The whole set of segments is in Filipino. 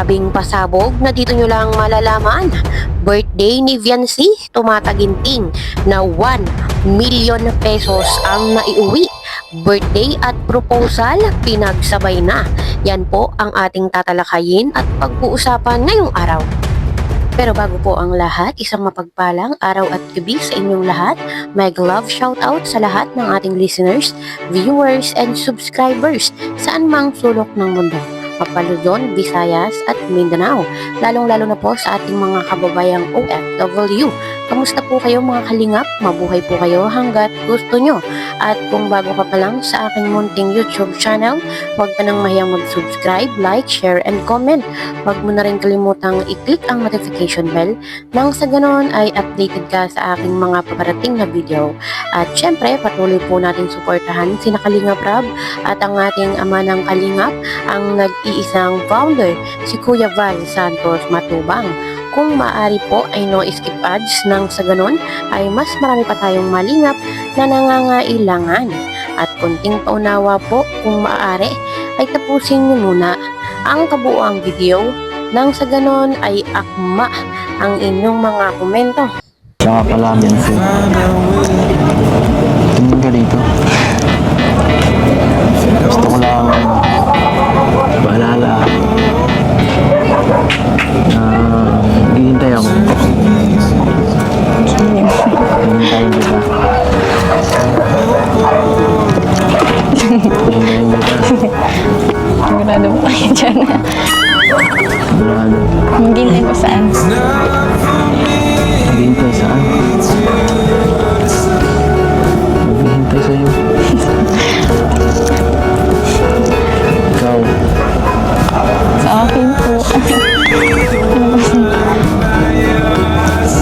Grabing pasabog na dito nyo lang malalaman. Birthday ni Viancy, tumataginting na 1 million pesos ang naiuwi. Birthday at proposal, pinagsabay na. Yan po ang ating tatalakayin at pag-uusapan ngayong araw. Pero bago po ang lahat, isang mapagpalang araw at gabi sa inyong lahat. May love shoutout sa lahat ng ating listeners, viewers, and subscribers saan mang sulok ng mundo. Luzon, Visayas at Mindanao. Lalong-lalo na po sa ating mga kababayang OFW. Kamusta po kayo mga kalingap? Mabuhay po kayo hanggat gusto nyo. At kung bago ka pa lang sa aking munting YouTube channel, huwag ka nang mahiyang mag-subscribe, like, share, and comment. Huwag mo na rin kalimutang i-click ang notification bell nang sa ganon ay updated ka sa aking mga paparating na video. At syempre, patuloy po natin suportahan sina Kalingap Rab at ang ating ama ng Kalingap, ang nag-iisang founder, si Kuya Val Santos Matubang. Kung maaari po ay no skip ads nang sa ganon ay mas marami pa tayong malingap na nangangailangan. At kunting paunawa po kung maaari ay tapusin niyo muna ang kabuuang video nang sa ganon ay akma ang inyong mga komento. Saka pala Viancy. Tingin ka dito. Gusto ko lang paalala na hihintay ako. Hihintayin kita. Hihintayin kita. Sigurado po kayo dyan. Sigurado. Maghintay ko saan? Maghihintay saan? Maghihintay sa'yo. Ikaw. Sa akin po.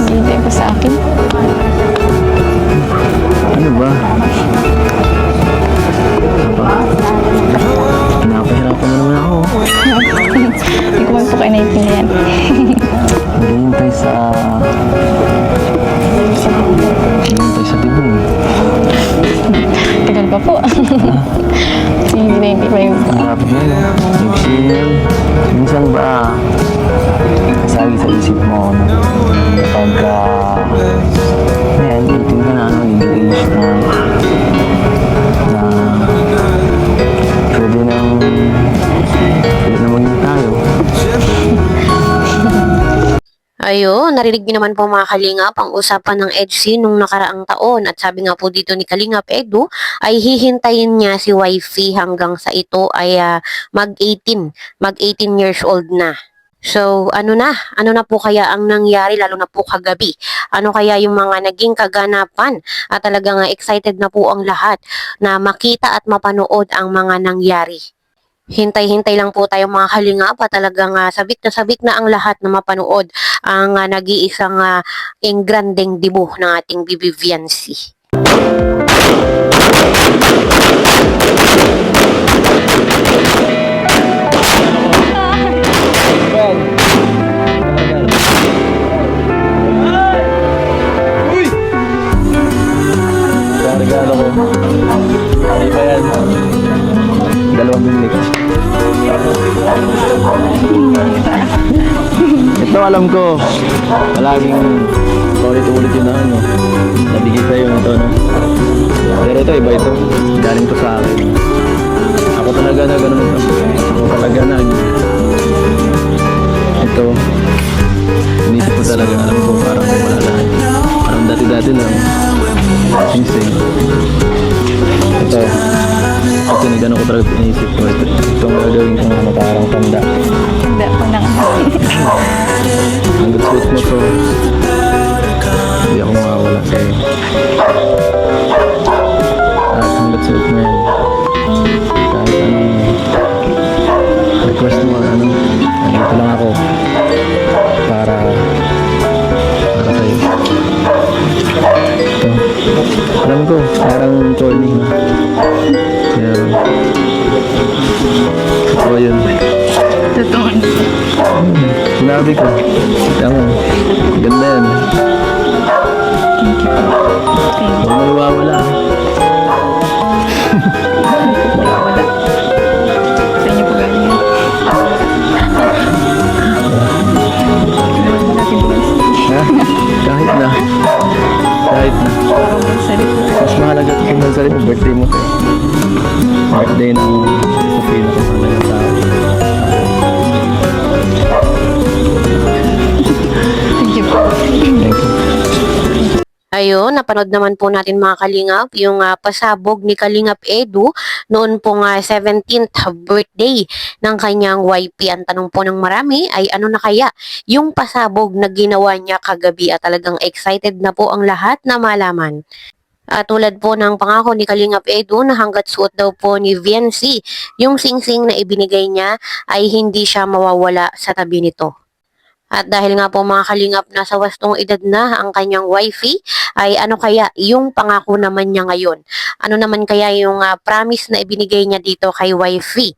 Maghintay ko sa akin. Ano ba? Napahirapan mo naman ako. Hindi ko man po kayo naiintindihan. Maghihintay sa... Maghihintay sa tibong. Tagal pa po. Hindi pa yung... Marapit na yun. Minsan ba kasagi sa isip mo no? Kapag ayan, 18 ka na, no? Legal age na pwede na maging tayo. Ayun, narinig niyo naman po mga kalingap ang usapan ng EDSI nung nakaraang taon at sabi nga po dito ni Kalingap Edu ay hihintayin niya si wifey hanggang sa ito ay mag-18 years old na. So, ano na po kaya ang nangyari lalo na po kagabi? Ano kaya yung mga naging kaganapan? At talagang excited na po ang lahat na makita at mapanood ang mga nangyari. Hintay-hintay lang po tayo mga kalingap at talagang sabik na ang lahat na mapanood ang nag-iisang engrandeng dibo ng ating Bibi Viancy. Regalo ko. Ano ba yan? 2 minutes. Ito alam ko. Palaging ulit-ulit yun na ano. Nabigay sa'yo na ito, no? Pero ito, iba ito. Galing to sa akin. Ako talaga na ganun ito. Ako talaga na. Ito. Inisip ko talaga. Alam ko parang wala lahat. Parang dati-dati lang. Singsing. Ito. Kasi nagano ko talaga inisip ko. Itong gagawin kong ano parang tanda. Tanda po ng... Hanggang suit mo to. Hindi ako mawawala sa'yo. At hanggang suit mo yan. Kahit anong request mo, nandito lang ako. Para sa'yo. Ito. Alam ko, parang corny na. Pero, totoo yun. Totoo. Sinabi ko. Tama. Ganda yan. Thank you po. Thank you. Huwag mo nawawala. Wala. Sa inyo po galing yan. Sorry po. Mas mahalaga ito sa birthday mo sa'yo. Birthday ng Sofina ko mahalaga sa akin. Thank you po. Thank you. Ayun, napanood naman po natin mga Kalingap yung pasabog ni Kalingap Edu noon pong 17th birthday ng kanyang YP. Ang tanong po ng marami ay ano na kaya yung pasabog na ginawa niya kagabi at talagang excited na po ang lahat na malaman. At tulad po ng pangako ni Kalingap Edu na hanggat suot daw po ni VNC yung singsing na ibinigay niya ay hindi siya mawawala sa tabi nito. At dahil nga po mga Kalingap nasa wastong edad na ang kanyang wifey, ay ano kaya yung pangako naman niya ngayon? Ano naman kaya yung promise na ibinigay niya dito kay wifey?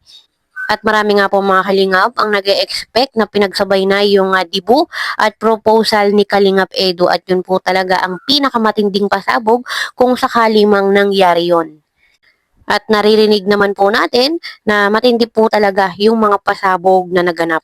At marami nga po mga Kalingap ang nag-e-expect na pinagsabay na yung dibu at proposal ni Kalingap Edu at yun po talaga ang pinakamatinding pasabog kung sakali mang nangyari yon. At naririnig naman po natin na matindi po talaga yung mga pasabog na naganap.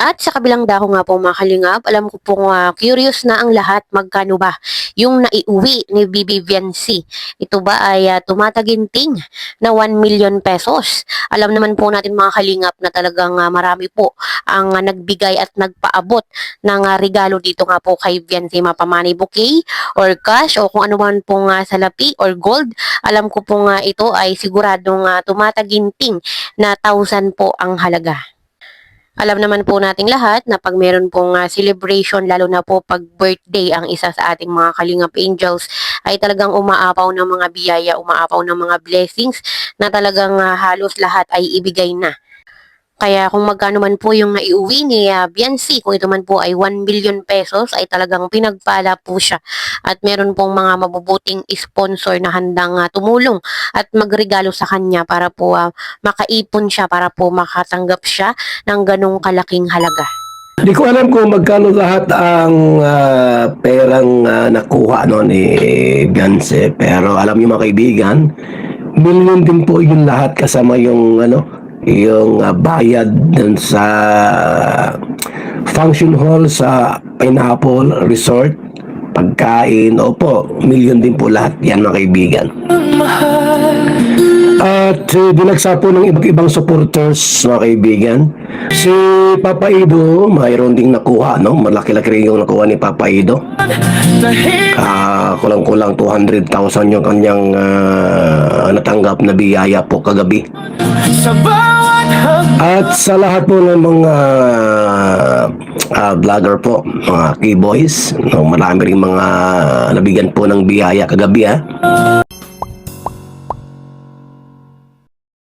At sa kabilang dako nga po mga Kalingap, alam ko pong curious na ang lahat magkano ba yung naiuwi ni Bibi Viancy. Ito ba ay tumataginting na 1 million pesos? Alam naman po natin mga Kalingap na talagang marami po ang nagbigay at nagpaabot ng regalo dito nga po kay Viancy, mapamani bouquet or cash o kung ano man pong salapi or gold. Alam ko pong ito ay siguradong tumataginting na 1,000 po ang halaga. Alam naman po nating lahat na pag meron pong celebration, lalo na po pag birthday ang isa sa ating mga Kalingap Angels, ay talagang umaapaw ng mga biyaya, umaapaw ng mga blessings na talagang halos lahat ay ibigay na. Kaya kung magkano man po yung naiuwi ni Viancy, kung ito man po ay 1 million pesos, ay talagang pinagpala po siya. At meron pong mga mabubuting sponsor na handang tumulong at magregalo sa kanya para po makaipon siya, para po makatanggap siya ng ganong kalaking halaga. Di ko alam kung magkano lahat ang perang nakuha ni Beyonce, pero alam niyo mga kaibigan, million din po yung lahat kasama yung yung bayad dun sa function hall sa Pineapple Resort, pagkain, opo, million din po lahat yan mga kaibigan. At dinagsa po ng iba't ibang supporters mga kaibigan. Si Papa Ido, mayroon ding nakuha, malaki-laki rin yung nakuha ni Papa Ido. Kulang-kulang 200,000 yung kanyang natanggap na biyaya po kagabi. At sa lahat po ng mga vlogger po, mga keyboys, marami rin mga nabigyan po ng biyaya kagabi